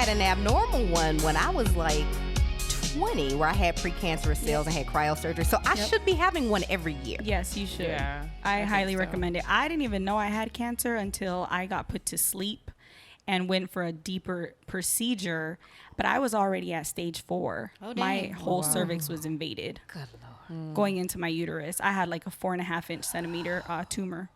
had an abnormal one when I was like 20, where I had precancerous cells and had cryosurgery. So I should be having one every year. Yes, you should. Yeah, I highly recommend it. I didn't even know I had cancer until I got put to sleep and went for a deeper procedure. But I was already at stage 4. My whole cervix was invaded. Good Lord. Going into my uterus. I had like a 4.5 centimeter tumor.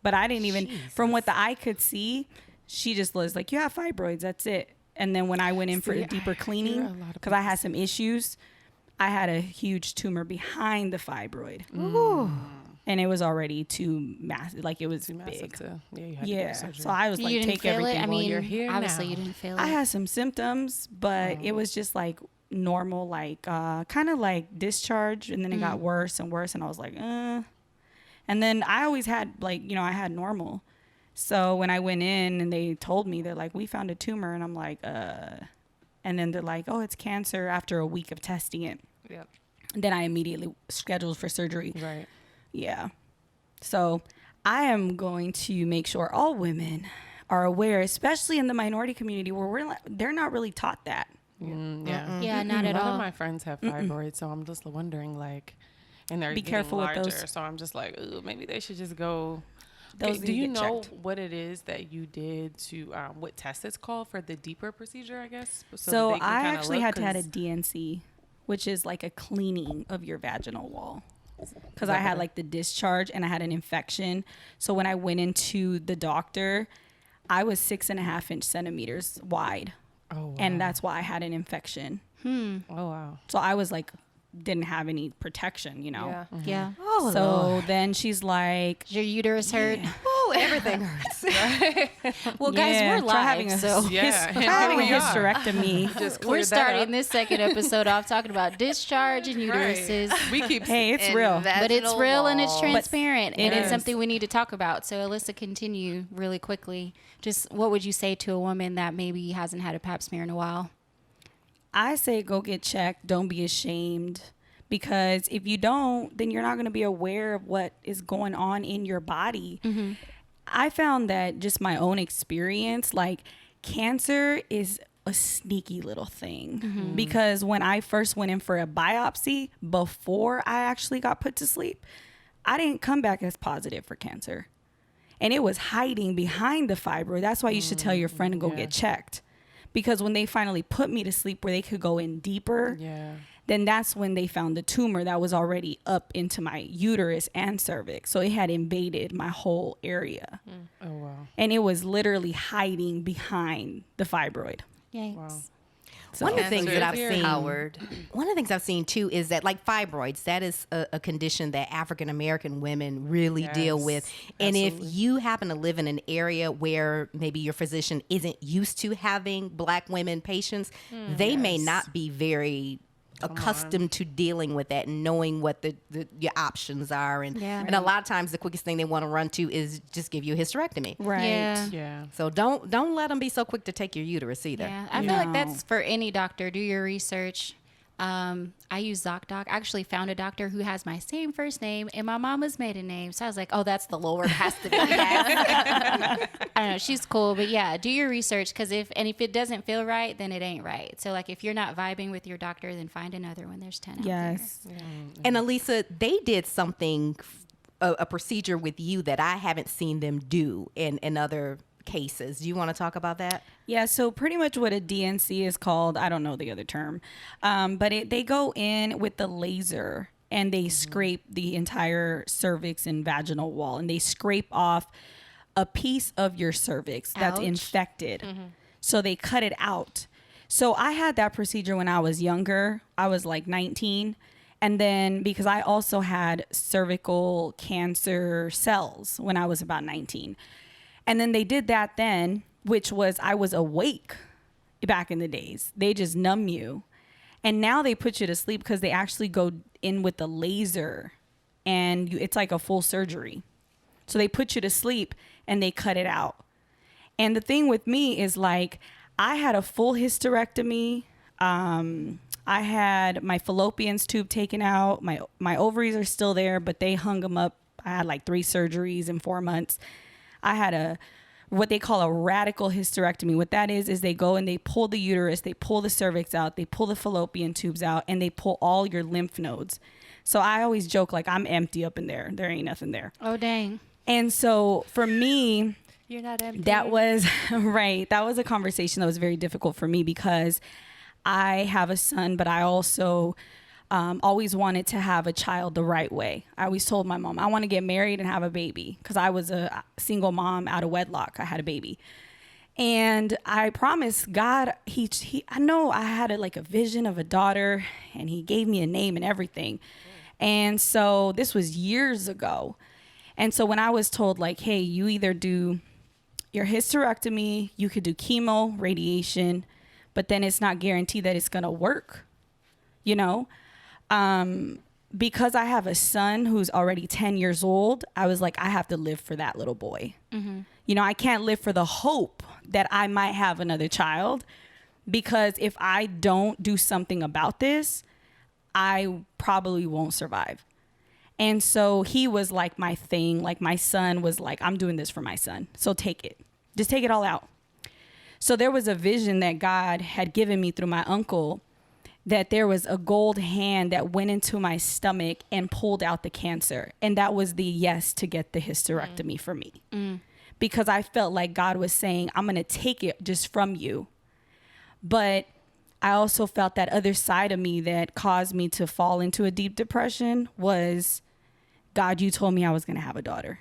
But I didn't even, from what the eye could see, she just was like, you have fibroids, that's it. And then when I went in for a deeper cleaning, because I had some issues, I had a huge tumor behind the fibroid. Ooh. And it was already too massive. Like, it was big. So I was like, take everything. I mean, you're here obviously now. you didn't feel it. I had some symptoms, but it was just like normal, like kind of like discharge. And then it got worse and worse. And I was like, And then I always had like, I had normal. So when I went in and they told me, they're like, we found a tumor. And I'm like, and then they're like, oh, it's cancer after a week of testing it. Yep. And then I immediately scheduled for surgery. Right. Yeah. So I am going to make sure all women are aware, especially in the minority community where they're not really taught that. Yeah, not at A lot all. of my friends have fibroids, so I'm just wondering, like, and they're Be getting careful with larger, those. so I'm just like, ooh, maybe they should just go. Those Do need to you get know checked. what it is that you did to what test it's called for the deeper procedure? I guess. So that they can I kinda actually look, had to have a 'cause- DNC, which is like a cleaning of your vaginal wall. Because I had like the discharge and I had an infection. So when I went into the doctor, I was 6.5 centimeters wide. Oh, wow. And that's why I had an infection. Oh wow. So I was like, didn't have any protection, Yeah. Yeah. Oh, So Lord. then she's like, Your uterus hurt. Oh, everything hurts. Well, guys, yeah, we're try live, having a, so Yeah, try having a here we are. hysterectomy. Just we're cleared that starting up. this second episode off talking about discharge and uteruses. We keep. Hey, it's And real. But it's vaginal real and it's walls. transparent, and it it's is. something we need to talk about. So, Alyssa, continue really quickly. Just what would you say to a woman that maybe hasn't had a pap smear in a while? I say go get checked. Don't be ashamed. Because if you don't, then you're not going to be aware of what is going on in your body. I found that just my own experience, like cancer is a sneaky little thing. Because when I first went in for a biopsy, before I actually got put to sleep, I didn't come back as positive for cancer. And it was hiding behind the fibroid. That's why you should tell your friend to go get checked. Because when they finally put me to sleep where they could go in deeper, Yeah. then that's when they found the tumor that was already up into my uterus and cervix. So it had invaded my whole area. Oh wow. And it was literally hiding behind the fibroid. Yikes. Wow. So One of the things that I've seen, Howard. one of the things I've seen too is that like fibroids, that is a condition that African American women really deal Yes, with. And absolutely. if you happen to live in an area where maybe your physician isn't used to having Black women patients, they may not be very accustomed to dealing with that and knowing what your options are. And a lot of times the quickest thing they want to run to is just give you a hysterectomy. right. Yeah. Yeah. So don't let them be so quick to take your uterus either. Yeah, I feel like that's for any doctor. Do your research. I use ZocDoc. I actually found a doctor who has my same first name and my mama's maiden name. So I was like, oh, that's the Lord. Has to be. I don't know. She's cool. But yeah, do your research because if it doesn't feel right, then it ain't right. So like if you're not vibing with your doctor, then find another one. There's 10 out there. Yes. And Elisa, they did something, a procedure with you that I haven't seen them do in other cases. Do you want to talk about that? Yeah, so pretty much what a DNC is called, I don't know the other term, but they go in with the laser and they scrape the entire cervix and vaginal wall and they scrape off a piece of your cervix that's Ouch. infected. So they cut it out. So I had that procedure when I was younger. I was like 19. And then because I also had cervical cancer cells when I was about 19. And then they did that then, which was I was awake back in the days. They just numb you. And now they put you to sleep because they actually go in with the laser and it's like a full surgery. So they put you to sleep and they cut it out. And the thing with me is like I had a full hysterectomy. I had my fallopian tube taken out. My ovaries are still there, but they hung them up. I had like 3 surgeries in 4 months. I had a what they call a radical hysterectomy. What that is they go and they pull the uterus, they pull the cervix out, they pull the fallopian tubes out, and they pull all your lymph nodes. So I always joke, like, I'm empty up in there. There ain't nothing there. Oh, dang. And so for me, You're not empty. that was right. That was a conversation that was very difficult for me because I have a son, but I also always wanted to have a child the right way. I always told my mom, I want to get married and have a baby because I was a single mom out of wedlock. I had a baby. And I promised God, I know I had a vision of a daughter, and he gave me a name and everything. And so this was years ago. And so when I was told, like, hey, you either do your hysterectomy, you could do chemo, radiation, but then it's not guaranteed that it's going to work, you know? Because I have a son who's already 10 years old, I was like, I have to live for that little boy. Mm-hmm. You know, I can't live for the hope that I might have another child, because if I don't do something about this, I probably won't survive. And so he was like my thing. Like, my son was like, I'm doing this for my son. So take it. Just take it all out. So there was a vision that God had given me through my uncle, that there was a gold hand that went into my stomach and pulled out the cancer. And that was the yes to get the hysterectomy for me. Because I felt like God was saying, I'm going to take it just from you. But I also felt that other side of me that caused me to fall into a deep depression was, God, you told me I was going to have a daughter.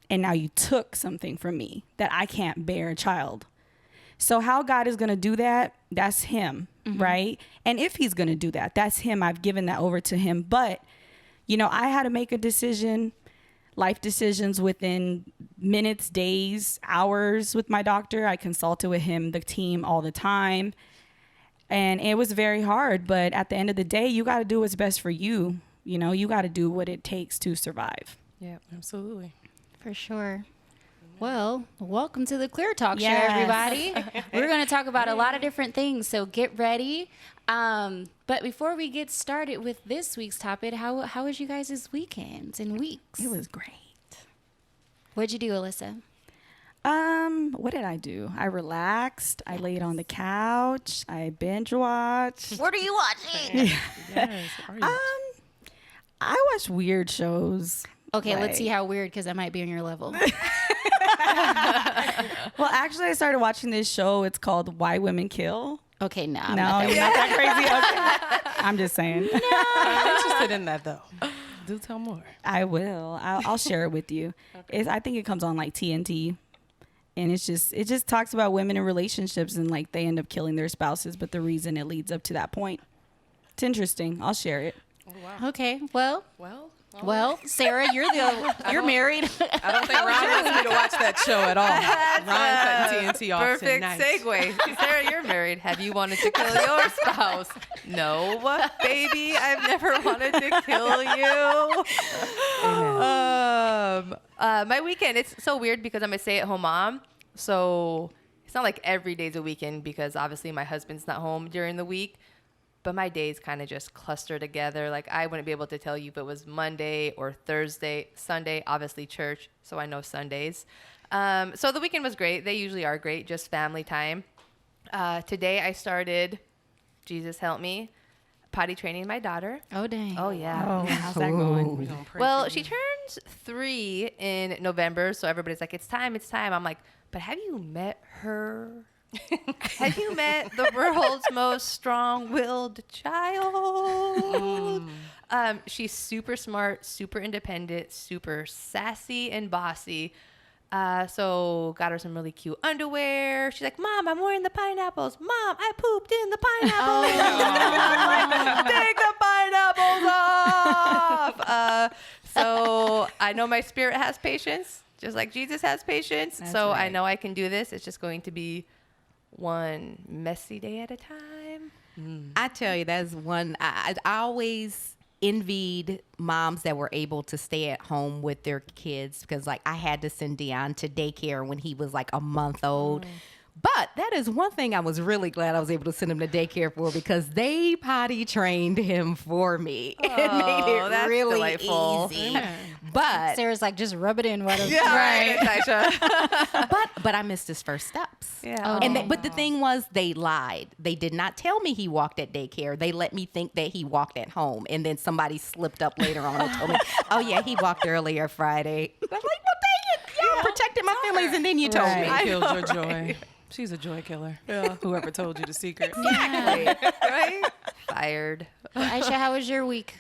And now you took something from me that I can't bear a child. So how God is going to do that, that's him, right? And if he's going to do that, that's him. I've given that over to him. But, you know, I had to make a decision, life decisions within minutes, days, hours with my doctor. I consulted with him, the team, all the time. And it was very hard. But at the end of the day, you got to do what's best for you. You know, you got to do what it takes to survive. Yeah, absolutely. For sure. Well, welcome to the Clear Talk Show, Yes. everybody. We're going to talk about a lot of different things, so get ready. But before we get started with this week's topic, how was you guys' weekends and weeks? It was great. What'd you do, Alyssa? What did I do? I relaxed. I laid on the couch. I binge watched. What are you watching? Yes. Are you? I watch weird shows. Okay, let's Like- see how weird, because that might be on your level. Well, actually, I started watching this show. It's called Why Women Kill. Okay, no, I'm No, not that you're not that crazy. Okay. I'm just saying. I'm interested in that, though. Do tell more. I will. I'll share it with you. I think it comes on like TNT, and it just talks about women in relationships, and like they end up killing their spouses, but the reason it leads up to that point. It's interesting. I'll share it. Oh, wow. Okay, well, Well, Sarah, you're married. I don't think Ron wants me to watch that show at all. Ron cutting TNT off Perfect tonight. segue. Sarah, you're married. Have you wanted to kill your spouse? No, baby. I've never wanted to kill you. My weekend, it's so weird because I'm a stay-at-home mom. So it's not like every day's a weekend because obviously my husband's not home during the week. But my days kind of just cluster together. Like, I wouldn't be able to tell you if it was Monday or Thursday, Sunday, obviously church. So I know Sundays. So the weekend was great. They usually are great, just family time. Today I started, Jesus help me, potty training my daughter. Oh, dang. Oh, yeah. Oh, how's that going? We're gonna pray Well, for she you. turns 3 in November. So everybody's like, it's time, it's time. I'm like, but have you met her? Have you met the world's most strong-willed child? She's super smart, super independent, super sassy and bossy. So got her some really cute underwear. She's like, Mom, I'm wearing the pineapples. Mom, I pooped in the pineapples. Take the pineapples off. So I know my spirit has patience, just like Jesus has patience. That's so I right. know I can do this. It's just going to be one messy day at a time. I tell you, that's one. I always envied moms that were able to stay at home with their kids because, like, I had to send Dion to daycare when he was like a month old. But that is one thing I was really glad I was able to send him to daycare for because they potty trained him for me. It made it that's really delightful. easy. But Sarah's like, just rub it in. Whatever. Right. Natasha. but I missed his first steps. Yeah. But the thing was, they lied. They did not tell me he walked at daycare. They let me think that he walked at home, and then somebody slipped up later on and told me, "Oh yeah, he walked earlier Friday." I'm like, "Well, dang it, y'all protected my feelings, and then you told me." It killed your joy. She's a joy killer. Yeah. Whoever told you the secret. Exactly. Right? Fired. Aisha, how was your week?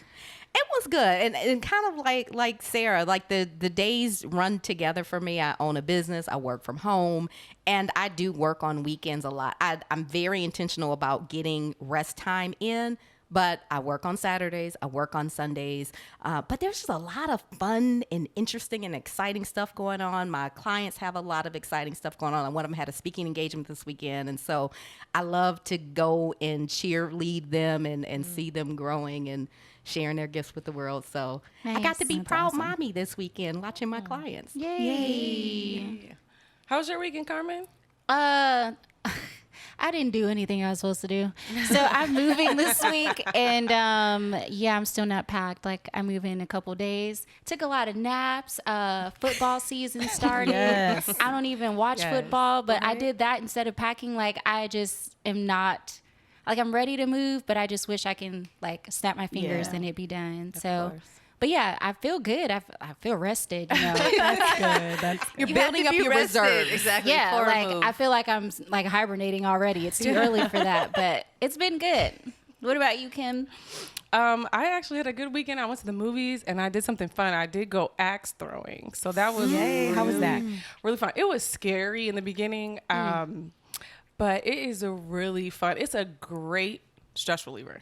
It was good, and kind of like Sarah, like the days run together for me. I own a business, I work from home, and I do work on weekends a lot. I'm very intentional about getting rest time in, but I work on Saturdays, I work on Sundays. But there's just a lot of fun and interesting and exciting stuff going on. My clients have a lot of exciting stuff going on. And one of them had a speaking engagement this weekend, and so I love to go and cheerlead them and see them growing and sharing their gifts with the world. So I got to be proud mommy this weekend watching my clients. Yay. How was your weekend, Carmen? I didn't do anything I was supposed to do. So I'm moving this week, and I'm still not packed. Like, I move in a couple days. Took a lot of naps. Football season started. Yes. I don't even watch football, but I did that instead of packing. Like, I just am not. Like, I'm ready to move, but I just wish I can, like, snap my fingers and it'd be done. So, but yeah, I feel good. I feel rested, you know. That's good. That's good. You're building up your reserves. Exactly. Yeah, for a like move. I feel like I'm like hibernating already. It's too early for that, but it's been good. What about you, Kim? I actually had a good weekend. I went to the movies and I did something fun. I did go axe throwing. So that was How was that? really fun. It was scary in the beginning, but it is a really fun. It's a great stress reliever.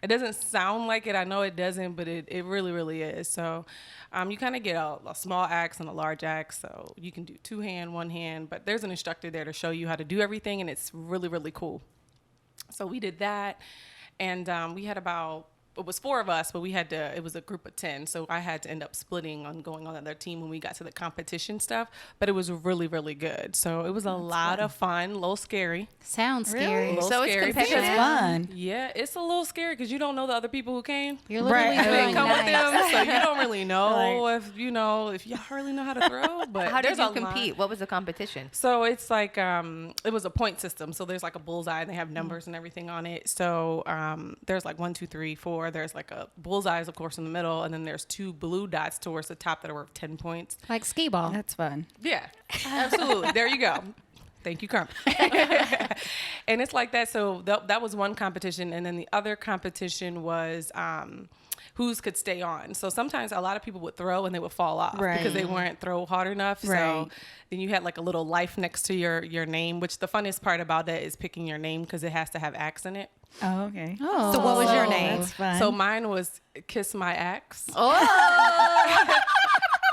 It doesn't sound like it. I know it doesn't, but it really, really is. So you kind of get a small axe and a large axe. So you can do 2-hand, 1-hand, but there's an instructor there to show you how to do everything, and it's really, really cool. So we did that, and we had it was 4 of us, but it was a group of 10. So I had to end up splitting on going on another team when we got to the competition stuff, but it was really, really good. So it was a lot of fun, a little scary. Sounds scary. Little So it's scary. competitive. It's fun. Yeah, it's a little scary because you don't know the other people who came. You're literally Right. You didn't doing come with nice. them, so you don't really know if y'all really know how to throw. But How did there's you a lot. compete? What was the competition? So it's like it was a point system. So there's like a bullseye and they have numbers and everything on it. So there's like 1, 2, 3, 4. There's like a bullseye, of course, in the middle, and then there's 2 blue dots towards the top that are worth 10 points. Like skee ball. That's fun. Yeah, absolutely. There you go. Thank you, Carmen. And it's like that. So that was one competition, and then the other competition was whose could stay on. So sometimes a lot of people would throw and they would fall off because they weren't throw hard enough. So Right. then you had like a little life next to your name, which the funnest part about that is picking your name because it has to have axe in it. Oh, okay. Oh. So what was your name? That's fun. So mine was Kiss My Axe. Oh,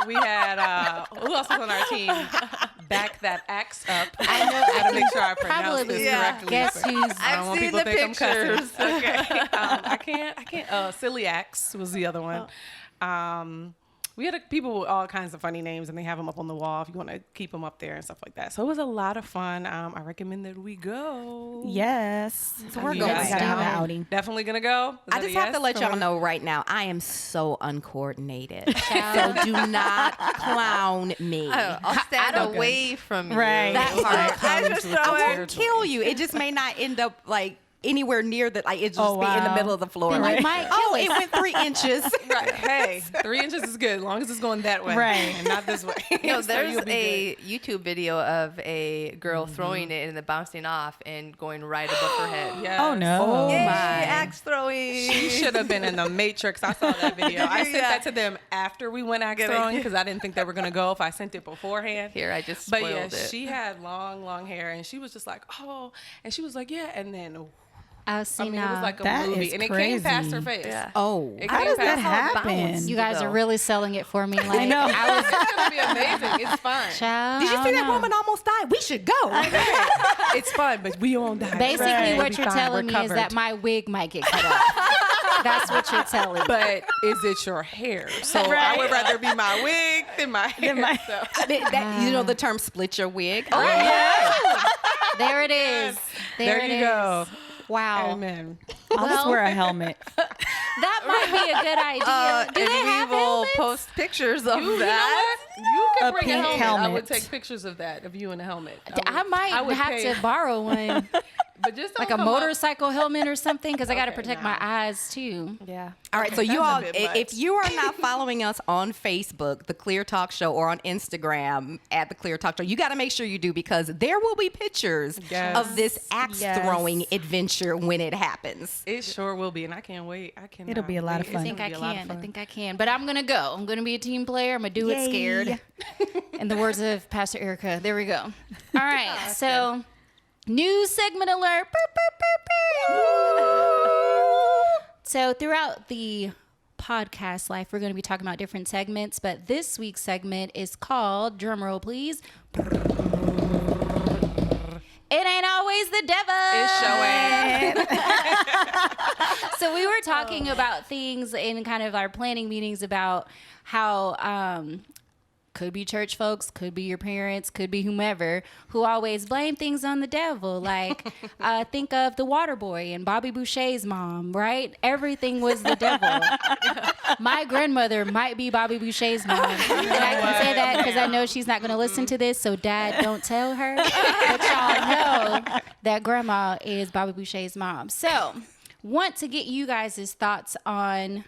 We had who else was on our team? Back That Axe Up. I had to make sure I pronounced Probably this correctly. Guess for- who's I don't I've want seen people to the think I'm cussing. pictures. Okay. I can't. Silly Axe was the other one. We had people with all kinds of funny names, and they have them up on the wall if you want to keep them up there and stuff like that. So it was a lot of fun. I recommend that we go. Yes. So we're You going guys gotta have an down? outing. Definitely gonna go. Is I that just a have to yes? let y'all know right now, I am so uncoordinated. So do not clown me. I'll stand away from you. Right. That part comes with I I won't won't kill you. It just may not end up like anywhere near that. Like it just Oh, be in the wow. middle of the floor. Then you might oh, kill it went 3 inches. Right. Hey, 3 inches is good as long as it's going that way, Right. and not this way. No, So there's you'll be a YouTube video of a girl throwing it and then bouncing off and going right above her head. good. Yes. Oh, no. Yay, my. axe throwing. She should have been in the Matrix. I saw that video. I sent Yeah. that to them after we went axe throwing because I didn't think they were gonna go if I sent it beforehand. Here, I just But spoiled yeah, it. she had long hair, and she was just like, oh, and she was like, yeah, and then I've I seen mean, it was like a That movie, is and it came past her crazy. face. Yeah. Oh. It How came does past that her. happen? you guys are really selling it for me. Like, know. It's gonna be amazing. It's fun. Child, Did you I see don't that know. woman almost died? We should go. It's fun, but we won't die. Basically, Right. what We'll you're be fine. telling We're me is that covered. my wig might get cut off. That's what you're telling me. But is it your hair? So I would rather be my wig than my hair. So. I mean, that, you know the term split your wig? Oh, There it is. There it you is. go. Wow. Amen. I'll just wear a helmet. That might be a good idea. Do and they we have will helmets? post pictures of You know that. what? You A can bring a pink helmet. I would helmet. take pictures of that, of you in a helmet. I might have pay- to borrow one, but just don't like a come up- motorcycle helmet or something, because I got to Okay, protect nah. my eyes too. Yeah. All right, so That's you a all, bit if much. you are not following us on Facebook, The Clear Talk Show, or on Instagram at The Clear Talk Show, you got to make sure you do, because there will be pictures Yes. of this axe throwing adventure when it happens. It sure will be, and I can't wait. I can. It'll be a lot of fun. I think I can. But I'm gonna go. I'm gonna be a team player. I'm gonna do it scared. In the words of Pastor Erica. There we go. All right. So, news segment alert. Boop, boop, boop, boop. So throughout the podcast life, we're going to be talking about different segments, but this week's segment is called, drumroll please, It Ain't Always the Devil. It's showing. So we were talking about things in kind of our planning meetings about how could be church folks, could be your parents, could be whomever, who always blame things on the devil. Like, think of the water boy and Bobby Boucher's mom, right? Everything was the devil. My grandmother might be Bobby Boucher's mom. And I can say that because I know she's not going to listen to this, so Dad, don't tell her. But y'all know that grandma is Bobby Boucher's mom. So, want to get you guys' thoughts on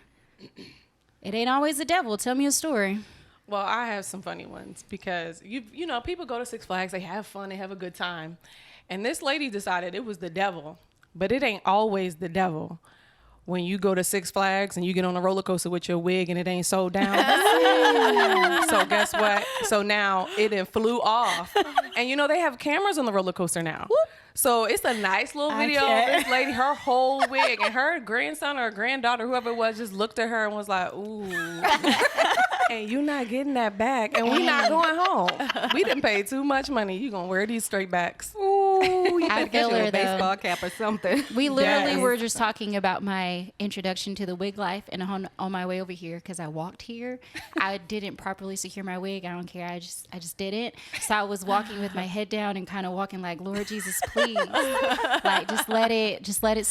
It Ain't Always the Devil. Tell me a story. Well, I have some funny ones because you know, people go to Six Flags, they have fun, they have a good time. And this lady decided it was the devil, but it ain't always the devil. When you go to Six Flags and you get on a roller coaster with your wig and it ain't sewed down. So guess what? So now it done flew off. And you know, they have cameras on the roller coaster now. So it's a nice little video of this lady, her whole wig, and her grandson or granddaughter, whoever it was, just looked at her and was like, ooh. And you not getting that back, and we not going home. We didn't pay too much money. You gonna wear these straight backs? Ooh, you I better get feel you her, a though. baseball cap or something. We literally Yes. were just talking about my introduction to the wig life, and on my way over here, because I walked here, I didn't properly secure my wig. I don't care. I just didn't. So I was walking with my head down and kind of walking like, Lord Jesus, please, like just let it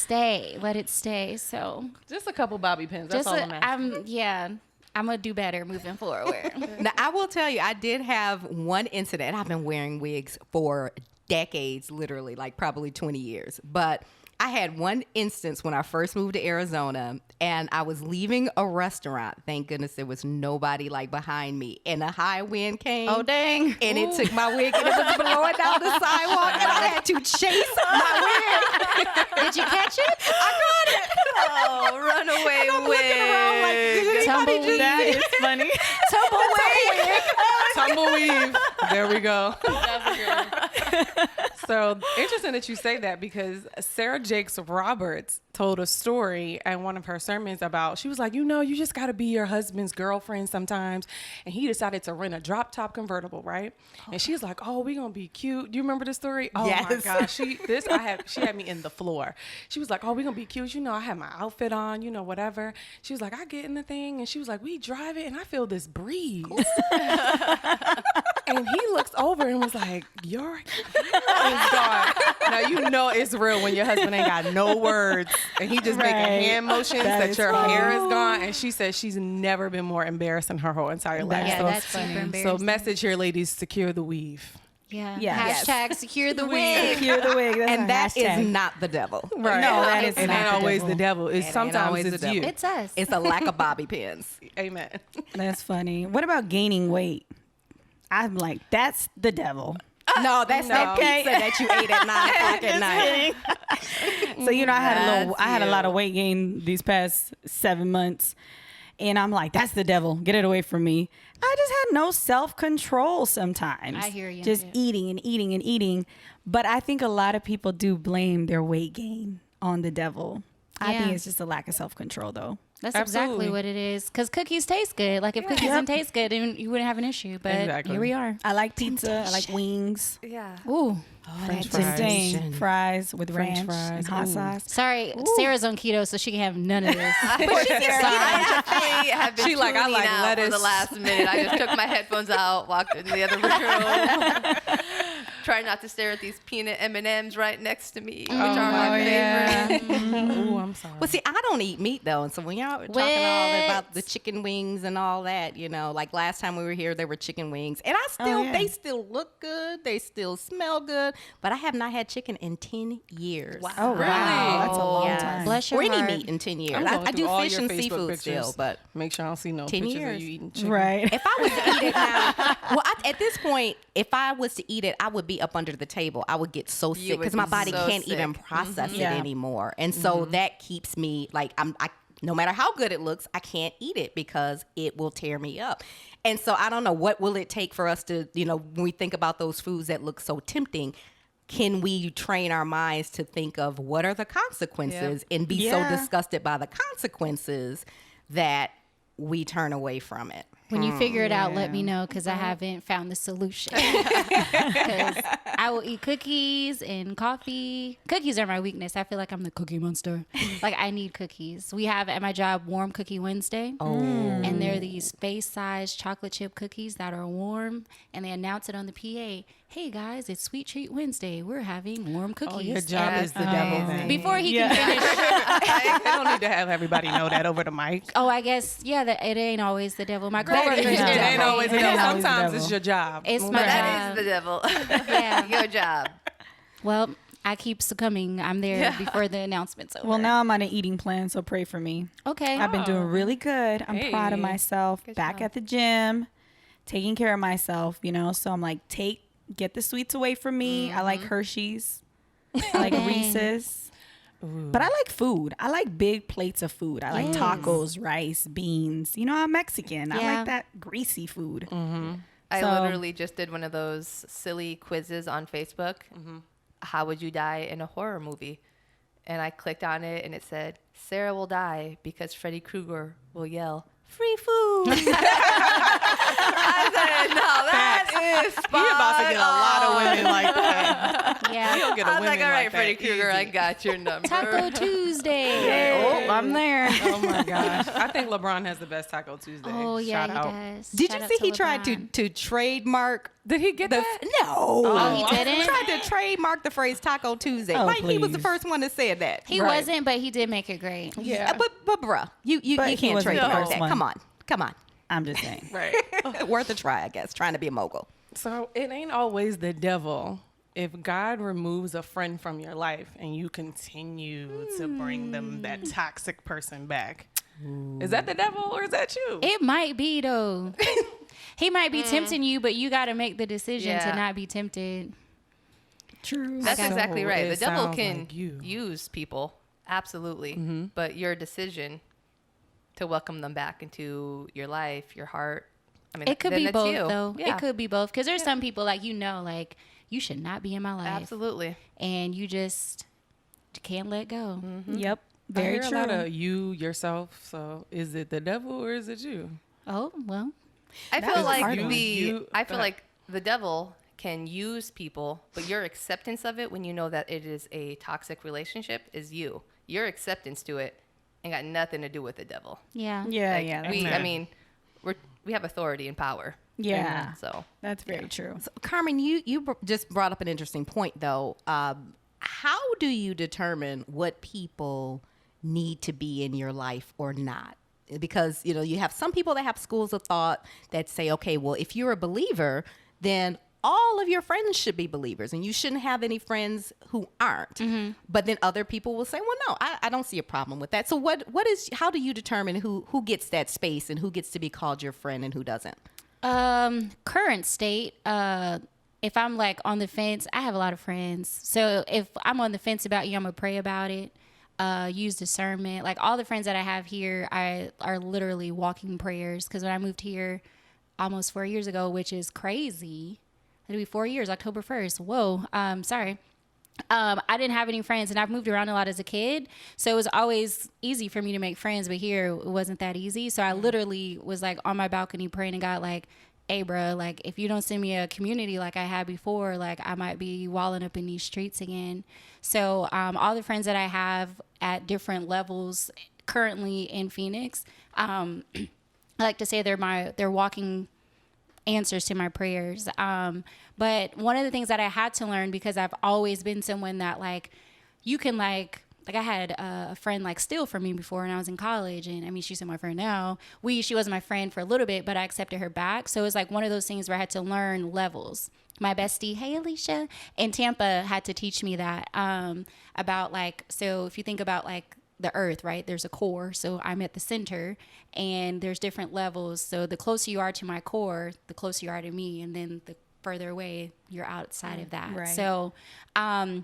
stay. So Just a couple bobby pins. That's all I'm asking. I'm gonna do better moving forward. Now, I will tell you, I did have one incident. I've been wearing wigs for decades, literally, like probably 20 years. But I had one instance when I first moved to Arizona, and I was leaving a restaurant. Thank goodness there was nobody like behind me, and a high wind came. Oh dang! And it took my wig, and it was blowing down the sidewalk, and I had to chase my wig. Did you catch it? I got it. Oh, runaway I'm looking around like, did anybody just That is funny. Tumbleweave. There we go. So interesting that you say that, because Sarah Jakes Roberts told a story at one of her sermons about, she was like, you know, you just got to be your husband's girlfriend sometimes. And he decided to rent a drop top convertible, right? And she's like, oh, we gonna be cute. Do you remember the story? Oh my Yes. gosh, she had me in the floor. She was like, oh, we gonna be cute. You know, I had my outfit on, you know, whatever. She was like, I get in the thing, and she was like, we drive it, and I feel this breeze. And he looks over and was like, your hair is gone. Now you know it's real when your husband ain't got no words and he just making hand motions that your hair is gone. And she says she's never been more embarrassed in her whole entire life. Yeah, so, that's super embarrassing. so message here, ladies, secure the weave. Yeah. Yes. Hashtag secure the wig. Secure the wig. That's And our that is hashtag. not the devil. Right. No, that is it not ain't the always devil. the devil. It's ain't sometimes always the it's devil. you. It's us. It's a lack of bobby pins. Amen. That's funny. What about gaining weight? I'm like, that's the devil. No, that's that pizza that you ate at 9 o'clock at night. So you know, I had That's a lot you. of weight gain these past 7 months, and I'm like, that's the devil. Get it away from me. I just had no self-control sometimes. I hear you. Just Yeah. eating and eating and eating. But I think a lot of people do blame their weight gain on the devil. I think Yeah. it's just a lack of self-control, though. That's Absolutely. exactly what it is. Because cookies taste good. Like if cookies didn't taste good, then you wouldn't have an issue. But Exactly. here we are. I like pizza. I like wings. Yeah. Ooh. French Just fries. saying, fries with French ranch fries. and hot Ooh. sauce. Sorry, Sarah's on keto, so she can have none of this. I actually have been She like, I tuning like out for the lettuce. last minute. I just took my headphones out, walked in the other room. Try not to stare at these peanut M&Ms right next to me, which Oh, are my favorite. Ooh, I'm sorry. Well, see, I don't eat meat though, and so when y'all were talking all about the chicken wings and all that, you know, like last time we were here, there were chicken wings, and they still look good, they still smell good, but I have not had chicken in 10 years. Wow. Oh, Really? wow. That's a long Yes. time. Bless Or your any heart. meat in 10 years. I'm going I do through all fish your and Facebook seafood pictures. still, but Make sure I don't see no 10 pictures years. of you eating chicken. Right. if I was to eat it now, well, at this point, if I was to eat it, I would be up under the table. I would get so sick would because my be body so can't sick. even process it Yeah. anymore. And so that keeps me like, no matter how good it looks, I can't eat it because it will tear me up. And so I don't know, what will it take for us to, you know, when we think about those foods that look so tempting, can we train our minds to think of what are the consequences and be Yeah. so disgusted by the consequences that we turn away from it? When you figure it out, let me know because I haven't found the solution. Because I will eat cookies and coffee. Cookies are my weakness. I feel like I'm the cookie monster. Like I need cookies. We have at my job Warm Cookie Wednesday. And they're these face-sized chocolate chip cookies that are warm. And they announce it on the PA. Hey guys, it's Sweet Treat Wednesday. We're having warm cookies. Oh, your job That's is the devil. amazing. Then. Before he can finish. I don't need to have everybody know that over the mic. Oh, I guess, yeah, it ain't always the devil. My coworkers It do. ain't always the It devil. ain't always the Sometimes devil. it's your job. It's But my that job. is the devil. Yeah. Your job. Well, I keep succumbing. I'm there before the announcement's over. Well, now I'm on an eating plan, so pray for me. Okay. I've been doing really good. I'm proud of Hey. myself. Back at the gym, taking care of myself, you know. So I'm like, get the sweets away from me. I like Hershey's. I like Dang. Reese's. But I like food. I like big plates of food. I like tacos, rice, beans. You know, I'm Mexican. I Yeah. like that greasy food. I So- literally just did one of those silly quizzes on Facebook. How would you die in a horror movie? And I clicked on it and it said, Sarah will die because Freddy Krueger will yell, free food. I said, no, that is spot He about to get a lot of on." women like that. Yeah. He'll get a I was like, women all right, like Freddy that Krueger, I easy. got your number. Taco Tuesday. Oh, I'm there. Oh my gosh. I think LeBron has the best Taco Tuesday. Oh, yeah, Shout he out. does. Did Shout you out see he tried LeBron. to trademark Did he get the that? no? Oh, he He didn't? tried to trademark the phrase Taco Tuesday. Oh, like he was the please. first one to say that. He Right. wasn't, but he did make it great. Yeah. But bruh, you But he can't wasn't trademark the first that. one. Come on. I'm just saying. Right. Worth a try, I guess. Trying to be a mogul. So it ain't always the devil. If God removes a friend from your life and you continue to bring them that toxic person back, is that the devil or is that you? It might be, though. He might be tempting you, but you got to make the decision Yeah. to not be tempted. True. That's So exactly right. The it devil sounds can like you. use people, absolutely. But your decision to welcome them back into your life, your heart, I mean, It could then be it's both, you. though. Yeah, It could be both. Because there's some people, like, like, you should not be in my life. absolutely. And you just can't let go. Yep. I Very hear true. a lot of you yourself. So is it the devil or is it you? Oh, well. I That feel is a like hard one. I feel like the devil can use people, but your acceptance of it when you know that it is a toxic relationship is you. Your acceptance to it ain't got nothing to do with the devil. Yeah. Yeah, Like, yeah. That's, I fair. mean, we have authority and power. yeah. So That's very true. So, Carmen, you just brought up an interesting point, though. How do you determine what people need to be in your life or not? Because, you know, you have some people that have schools of thought that say, okay, well, if you're a believer, then all of your friends should be believers and you shouldn't have any friends who aren't. But then other people will say, well, no, I don't see a problem with that. So how do you determine who gets that space and who gets to be called your friend and who doesn't? Current state, if I'm like on the fence, I have a lot of friends. So if I'm on the fence about you, I'm gonna pray about it. Use discernment. Like all the friends that I have here, are literally walking prayers. Because when I moved here almost 4 years ago, which is crazy, it'll be 4 years, October 1st. Whoa. Sorry. I didn't have any friends, and I've moved around a lot as a kid, so it was always easy for me to make friends, but here it wasn't that easy. So I literally was like on my balcony praying to God, like, hey, bro, like if you don't send me a community like I had before, like I might be walling up in these streets again. So all the friends that I have at different levels currently in Phoenix, I like to say they're walking answers to my prayers. But one of the things that I had to learn, because I've always been someone that like, you can like I had a friend like steal from me before when I was in college. And I mean, she's still my friend now. She was my friend for a little bit, but I accepted her back. So it was like one of those things where I had to learn levels. My bestie, hey, Alicia, in Tampa had to teach me that about like, so if you think about like the earth, right, there's a core. So I'm at the center and there's different levels. So the closer you are to my core, the closer you are to me. And then the further away you're outside of that. Right. So I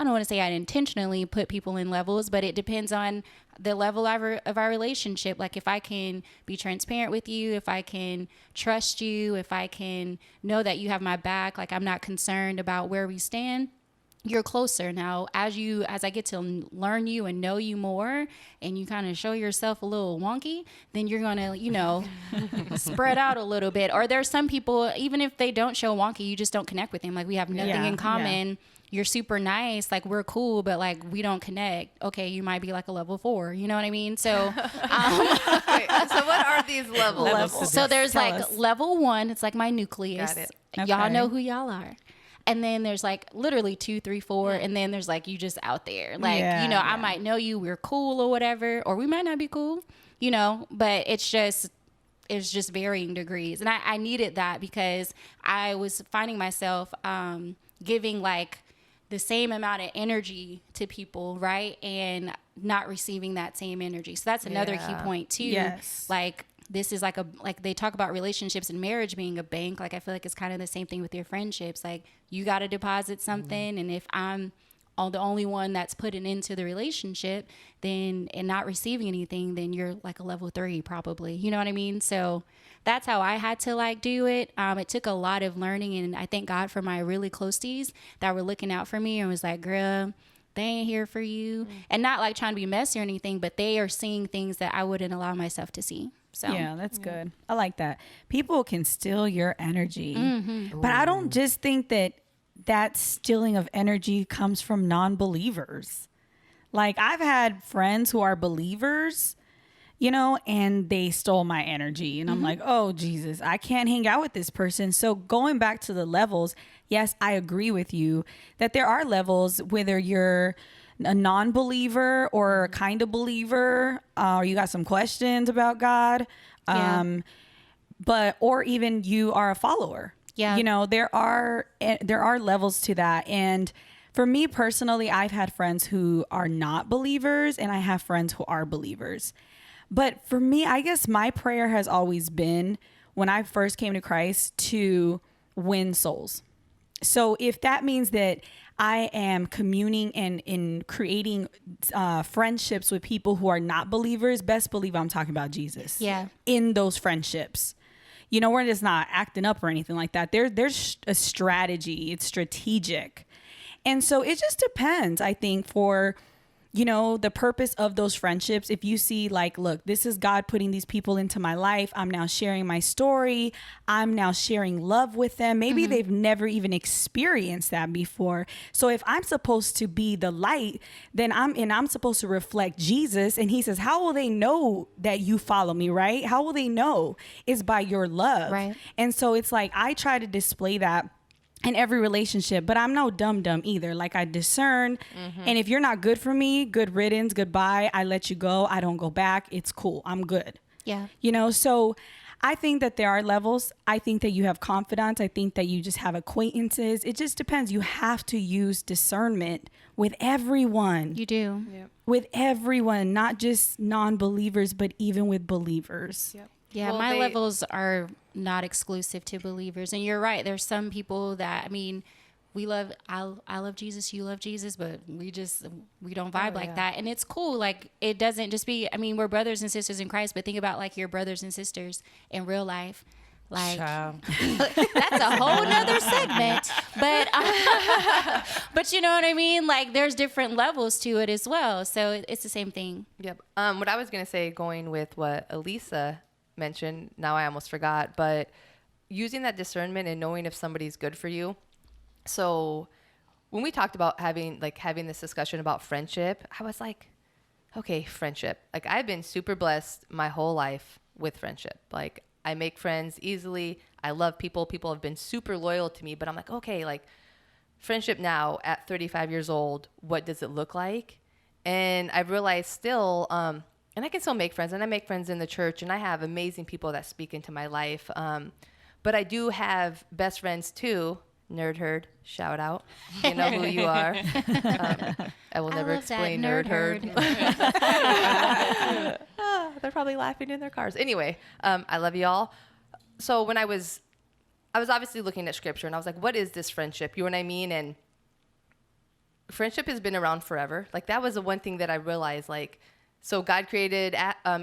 don't want to say I intentionally put people in levels, but it depends on the level of our relationship. Like if I can be transparent with you, if I can trust you, if I can know that you have my back, like I'm not concerned about where we stand, you're closer. Now, as I get to learn you and know you more, and you kind of show yourself a little wonky, then you're going to, spread out a little bit. Or there's some people, even if they don't show wonky, you just don't connect with them. Like we have nothing in common. Yeah. You're super nice, like we're cool, but like we don't connect. Okay, you might be like a level 4, you know what I mean? So, Wait, so what are these levels? So there's like level 1, it's like my nucleus. Got it. Y'all know who y'all are. And then there's like literally 2, 3, 4, and then there's like you just out there. Like, I might know you, we're cool or whatever, or we might not be cool, but it's just varying degrees. And I needed that because I was finding myself giving like the same amount of energy to people, right? And not receiving that same energy. So that's another key point too. Yes. Like this is like they talk about relationships and marriage being a bank. Like I feel like it's kind of the same thing with your friendships. Like you got to deposit something. And if I'm the only one that's putting into the relationship, then and not receiving anything, then you're like a level 3 probably. You know what I mean? So that's how I had to like do it. It took a lot of learning, and I thank God for my really closties that were looking out for me and was like, girl, they ain't here for you. And not like trying to be messy or anything, but they are seeing things that I wouldn't allow myself to see. So yeah, that's good. I like that. People can steal your energy, Mm-hmm. but I don't just think that stealing of energy comes from non-believers. Like I've had friends who are believers, and they stole my energy. And I'm like, oh, Jesus, I can't hang out with this person. So going back to the levels, yes, I agree with you that there are levels, whether you're a non-believer or a kind of believer, or you got some questions about God, or even you are a follower. Yeah. There are levels to that. And for me personally, I've had friends who are not believers and I have friends who are believers. But for me, I guess my prayer has always been when I first came to Christ to win souls. So if that means that I am communing and in creating friendships with people who are not believers, best believe I'm talking about Jesus. Yeah. In those friendships. We're just not acting up or anything like that. There's a strategy. It's strategic. And so it just depends, I think, for, the purpose of those friendships. If you see like, look, this is God putting these people into my life. I'm now sharing my story. I'm now sharing love with them. Maybe they've never even experienced that before. So if I'm supposed to be the light, then I'm supposed to reflect Jesus. And he says, how will they know that you follow me, right? How will they know? It's by your love. Right. And so it's like, I try to display that in every relationship, but I'm no dumb either. Like I discern, and if you're not good for me, good riddance, goodbye. I let you go. I don't go back. It's cool. I'm good. Yeah. So I think that there are levels. I think that you have confidants. I think that you just have acquaintances. It just depends. You have to use discernment with everyone. You do. Yep. With everyone, not just non-believers, but even with believers. Yep. Yeah, Well, my they- levels are not exclusive to believers. And you're right. There's some people that, I love Jesus, you love Jesus, but we don't vibe like that. And it's cool. Like it doesn't just be, we're brothers and sisters in Christ, but think about like your brothers and sisters in real life. Like Child. that's a whole nother segment, but you know what I mean? Like there's different levels to it as well. So it's the same thing. Yep. What I was going to say, going with what Elisa mentioned, now I almost forgot, but using that discernment and knowing if somebody's good for you. So when we talked about having this discussion about friendship, I was like, okay, friendship. Like I've been super blessed my whole life with friendship. Like I make friends easily. I love people. People have been super loyal to me, but I'm like, okay, like friendship now at 35 years old, what does it look like? And I've realized still, and I can still make friends, and I make friends in the church, and I have amazing people that speak into my life. But I do have best friends too. Nerd Herd, shout out. You know who you are. I will never love that, explain Nerd Nerd Herd. They're probably laughing in their cars. Anyway, I love y'all. So when I was obviously looking at scripture, and I was like, what is this friendship? You know what I mean? And friendship has been around forever. Like that was the one thing that I realized, like, so God created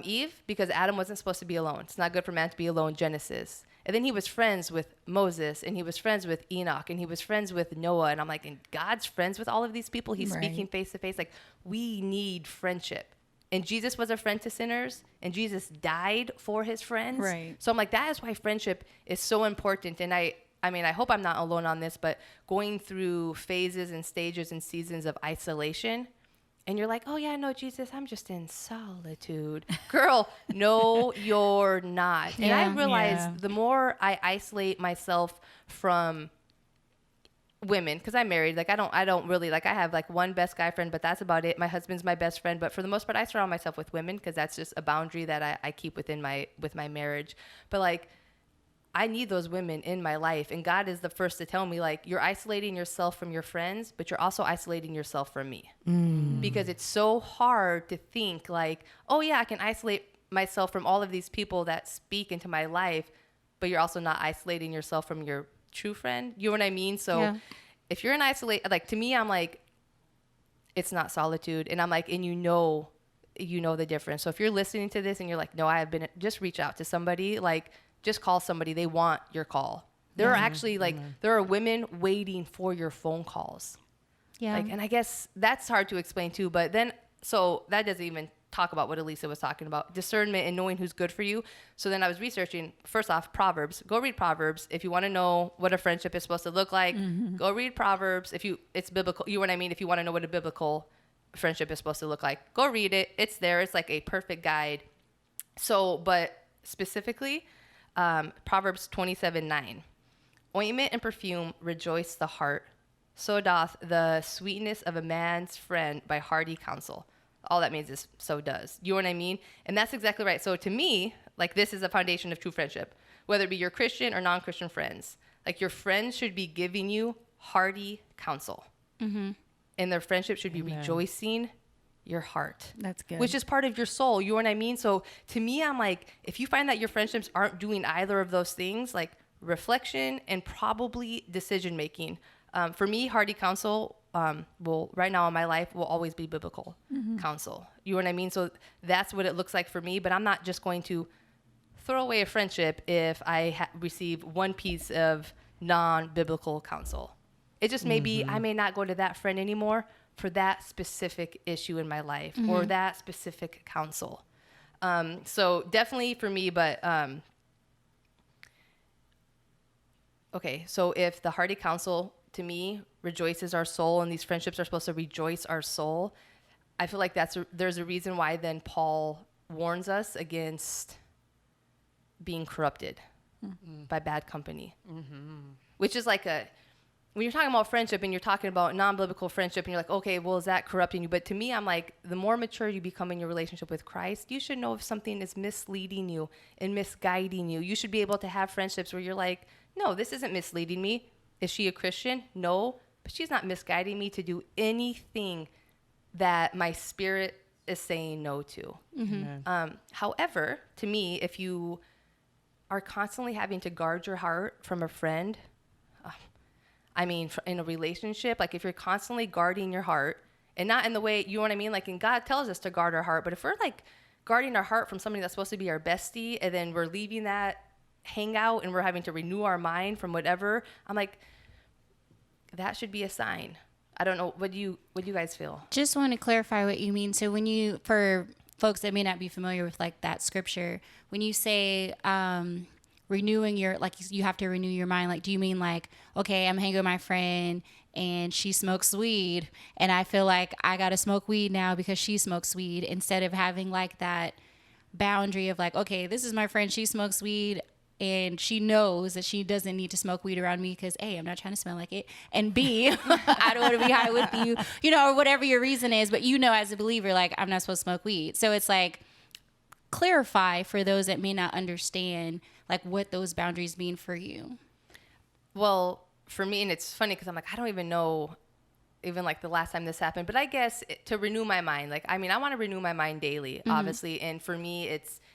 Eve because Adam wasn't supposed to be alone. It's not good for man to be alone, Genesis. And then he was friends with Moses, and he was friends with Enoch, and he was friends with Noah. And I'm like, and God's friends with all of these people. He's speaking face to face. Like, we need friendship. And Jesus was a friend to sinners, and Jesus died for his friends. Right. So I'm like, that is why friendship is so important. And I mean, I hope I'm not alone on this, but going through phases and stages and seasons of isolation, and you're like, oh yeah, no, Jesus, I'm just in solitude. Girl, no, you're not. And I realized the more I isolate myself from women, because I'm married, like I don't really, like I have like one best guy friend, but that's about it. My husband's my best friend, but for the most part, I surround myself with women because that's just a boundary that I keep with my marriage. But like, I need those women in my life. And God is the first to tell me, like, you're isolating yourself from your friends, but you're also isolating yourself from me. Because it's so hard to think like, oh yeah, I can isolate myself from all of these people that speak into my life, but you're also not isolating yourself from your true friend. You know what I mean? So if you're in isolate, like to me, I'm like, it's not solitude. And I'm like, and you know the difference. So if you're listening to this and you're like, no, I have been, just reach out to somebody, like, just call somebody. They want your call. There are actually like, there are women waiting for your phone calls. Yeah. Like, and I guess that's hard to explain too, but then, so that doesn't even talk about what Elisa was talking about, discernment and knowing who's good for you. So then I was researching, first off, Proverbs. Go read Proverbs. If you want to know what a friendship is supposed to look like, go read Proverbs. It's biblical, you know what I mean? If you want to know what a biblical friendship is supposed to look like, go read it. It's there. It's like a perfect guide. So, but specifically, Proverbs 27:9. Ointment and perfume rejoice the heart. So doth the sweetness of a man's friend by hearty counsel. All that means is so does. You know what I mean? And that's exactly right. So to me, like this is the foundation of true friendship. Whether it be your Christian or non-Christian friends. Like your friends should be giving you hearty counsel. And their friendship should be rejoicing your heart. That's good. Which is part of your soul. You know what I mean? So to me, I'm like, if you find that your friendships aren't doing either of those things, like reflection and probably decision making. For me, hearty counsel will right now in my life will always be biblical counsel. You know what I mean? So that's what it looks like for me. But I'm not just going to throw away a friendship if I receive one piece of non-biblical counsel. It just may be I may not go to that friend anymore for that specific issue in my life or that specific counsel. So definitely for me, but okay, so if the hearty counsel to me rejoices our soul and these friendships are supposed to rejoice our soul, I feel like there's a reason why then Paul warns us against being corrupted by bad company, which is like when you're talking about friendship and you're talking about non-biblical friendship and you're like, okay, well, is that corrupting you? But to me, I'm like, the more mature you become in your relationship with Christ, you should know if something is misleading you and misguiding you. You should be able to have friendships where you're like, no, this isn't misleading me. Is she a Christian? No, but she's not misguiding me to do anything that my spirit is saying no to. However, to me, if you are constantly having to guard your heart from a friend, I mean, in a relationship, like if you're constantly guarding your heart and not in the way, you know what I mean? Like, and God tells us to guard our heart, but if we're like guarding our heart from somebody that's supposed to be our bestie and then we're leaving that hangout and we're having to renew our mind from whatever, I'm like, that should be a sign. I don't know. What do you guys feel? Just want to clarify what you mean. So when you, for folks that may not be familiar with like that scripture, when you say, renewing your, like you have to renew your mind, like do you mean like, okay, I'm hanging with my friend and she smokes weed and I feel like I gotta smoke weed now because she smokes weed, instead of having like that boundary of like, okay, this is my friend, she smokes weed, and she knows that she doesn't need to smoke weed around me because A, I'm not trying to smell like it, and B, I don't want to be high with you, you know, or whatever your reason is. But you know, as a believer, like, I'm not supposed to smoke weed. So it's like, clarify for those that may not understand like what those boundaries mean for you. Well, for me, and it's funny because I'm like, I don't even know even like the last time this happened, but I guess to renew my mind, like, I mean, I want to renew my mind daily, obviously. And for me,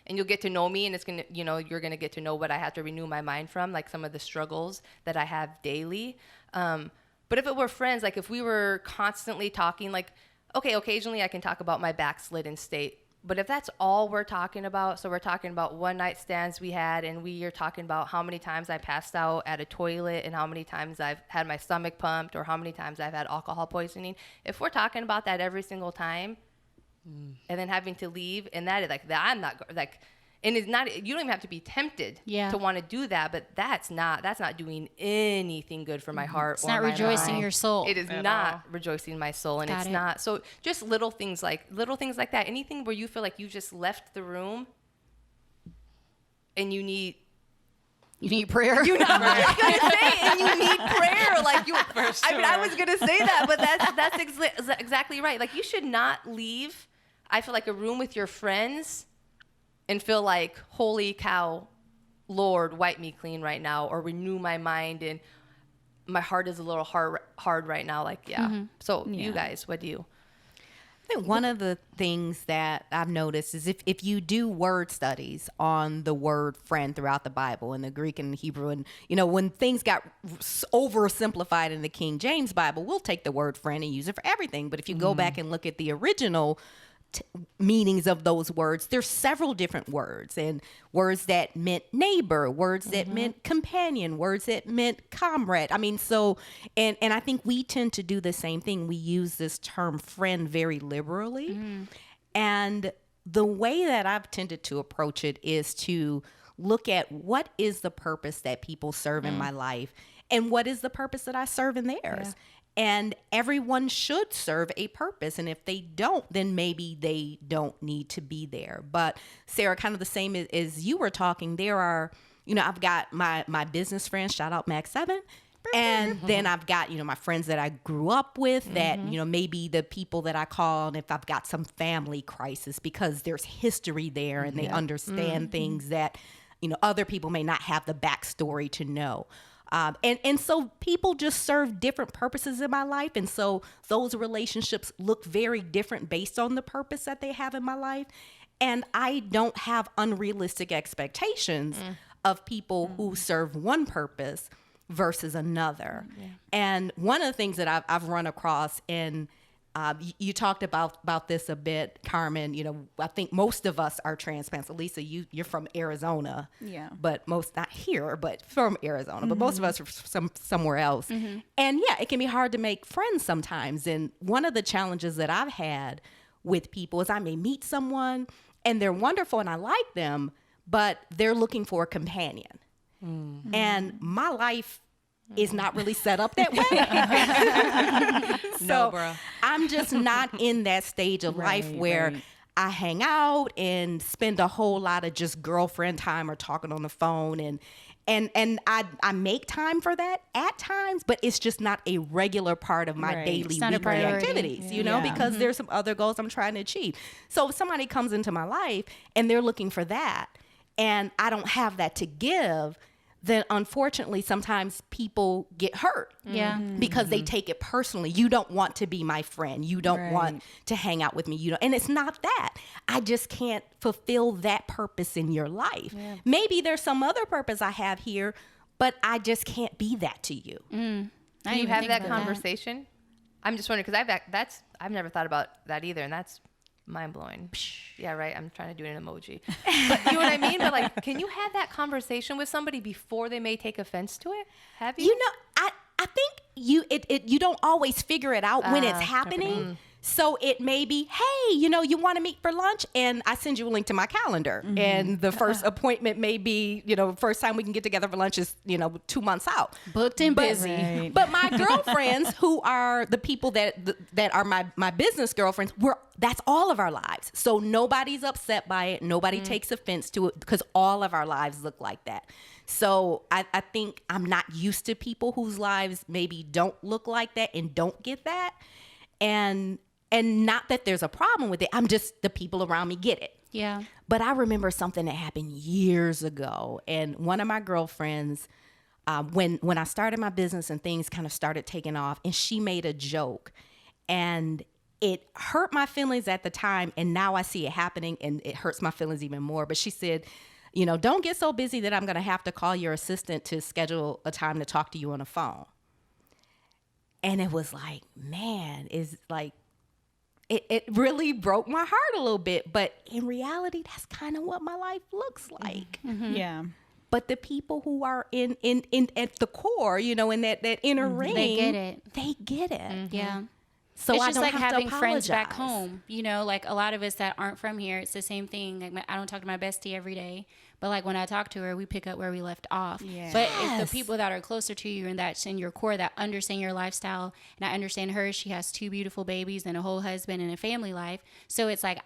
and you'll get to know me, and it's going to, you know, you're going to get to know what I have to renew my mind from, like some of the struggles that I have daily. But if it were friends, like if we were constantly talking, like, okay, occasionally I can talk about my backslidden state. But if that's all we're talking about, so we're talking about one night stands we had, and we are talking about how many times I passed out at a toilet and how many times I've had my stomach pumped or how many times I've had alcohol poisoning. If we're talking about that every single time and then having to leave, and that is like, that I'm not like, and it's not, you don't even have to be tempted to want to do that, but that's not doing anything good for my heart. It's not rejoicing your soul. It is not rejoicing my soul, and it's not. So just little things like that. Anything where you feel like you just left the room and you need prayer. You know, I was gonna say, and you need prayer. Like you, I mean, I was gonna say that, but that's exactly right. Like you should not leave, I feel like, a room with your friends and feel like, holy cow, Lord, wipe me clean right now, or renew my mind, and my heart is a little hard right now. Like, So you guys, what do you? I think one of the things that I've noticed is if you do word studies on the word friend throughout the Bible, in the Greek and the Hebrew, and, you know, when things got oversimplified in the King James Bible, we'll take the word friend and use it for everything. But if you go back and look at the original meanings of those words, there's several different words, and words that meant neighbor, words that meant companion, words that meant comrade. I mean, so, and I think we tend to do the same thing. We use this term friend very liberally. And the way that I've tended to approach it is to look at what is the purpose that people serve in my life, and what is the purpose that I serve in theirs. And everyone should serve a purpose. And if they don't, then maybe they don't need to be there. But Sarah, kind of the same as you were talking, there are, you know, I've got my business friends, shout out Max 7. And then I've got, you know, my friends that I grew up with that, you know, maybe the people that I call, and if I've got some family crisis, because there's history there and they understand things that, you know, other people may not have the backstory to know. And so people just serve different purposes in my life. And so those relationships look very different based on the purpose that they have in my life. And I don't have unrealistic expectations of people who serve one purpose versus another. And one of the things that I've run across, and you talked about this a bit, Carmen. You know, I think most of us are transplants. Lisa, you're from Arizona, but most, not here, but from Arizona. But most of us are from somewhere else. And yeah, it can be hard to make friends sometimes. And one of the challenges that I've had with people is I may meet someone and they're wonderful and I like them, but they're looking for a companion. And my life is not really set up that way. So I'm just not in that stage of life where I hang out and spend a whole lot of just girlfriend time or talking on the phone, and I make time for that at times, but it's just not a regular part of my daily weekly activities, you know, because there's some other goals I'm trying to achieve. So if somebody comes into my life and they're looking for that, and I don't have that to give, then unfortunately sometimes people get hurt because they take it personally. You don't want to be my friend. You don't want to hang out with me. You know, and it's not that. I just can't fulfill that purpose in your life. Maybe there's some other purpose I have here, but I just can't be that to you. Do you have that conversation? I'm just wondering, because I've never thought about that either, and that's mind blowing. Yeah, right. I'm trying to do an emoji, but you know what I mean. But like, can you have that conversation with somebody before they may take offense to it? Have you? You know, I think you don't always figure it out when it's happening. So it may be, hey, you want to meet for lunch? And I send you a link to my calendar. And the first appointment may be, first time we can get together for lunch is, 2 months out. Booked and But- busy. Right. But my girlfriends, who are the people that are my business girlfriends, that's all of our lives. So nobody's upset by it. Nobody takes offense to it because all of our lives look like that. So I think I'm not used to people whose lives maybe don't look like that and don't get that. And not that there's a problem with it. I'm just, the people around me get it. Yeah. But I remember something that happened years ago. And one of my girlfriends, when I started my business and things kind of started taking off, and she made a joke. And it hurt my feelings at the time. And now I see it happening and it hurts my feelings even more. But she said, don't get so busy that I'm going to have to call your assistant to schedule a time to talk to you on the phone. And it was like, man, it really broke my heart a little bit. But in reality, that's kind of what my life looks like. Yeah. But the people who are in at the core, in that inner ring, They get it. They get it. Yeah. So it's I just don't like have having to friends back apologize. home. Like a lot of us that aren't from here, it's the same thing. Like I don't talk to my bestie every day, but like when I talk to her, we pick up where we left off. Yeah. But if Yes. the people that are closer to you and that's in your core, that understand your lifestyle, and I understand her, she has 2 beautiful babies and a whole husband and a family life. So it's like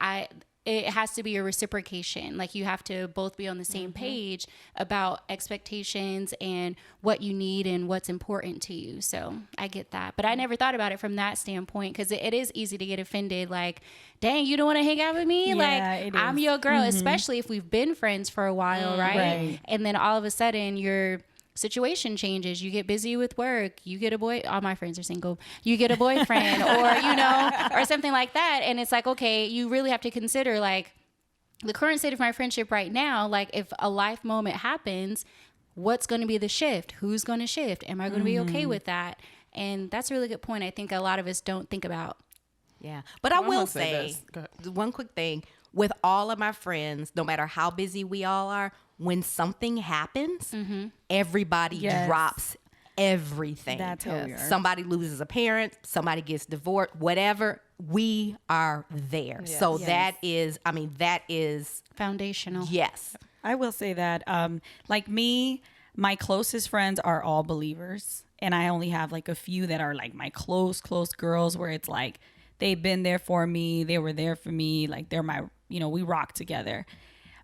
it has to be a reciprocation. Like you have to both be on the same page about expectations and what you need and what's important to you. So I get that. But I never thought about it from that standpoint because it is easy to get offended. Like, dang, you don't want to hang out with me? Yeah, Like, it I'm is. your girl, especially if we've been friends for a while, right? Right. And then all of a sudden your situation changes. You get busy with work. You get a boy. All my friends are single. You get a boyfriend or, or something like that. And it's like, okay, you really have to consider like the current state of my friendship right now. Like if a life moment happens, what's going to be the shift? Who's going to shift? Am I going to be okay with that? And that's a really good point. I think a lot of us don't think about. Yeah. But I I'm will gonna say say this. Go ahead. one quick thing. With all of my friends, no matter how busy we all are, when something happens, everybody Yes. drops everything. That's how we are. Somebody loses a parent, somebody gets divorced, whatever, we are there. So that is, Foundational. yes. I will say that, like me, my closest friends are all believers. And I only have like a few that are like my close girls where it's like, they've been there for me. They were there for me. Like they're my, we rock together.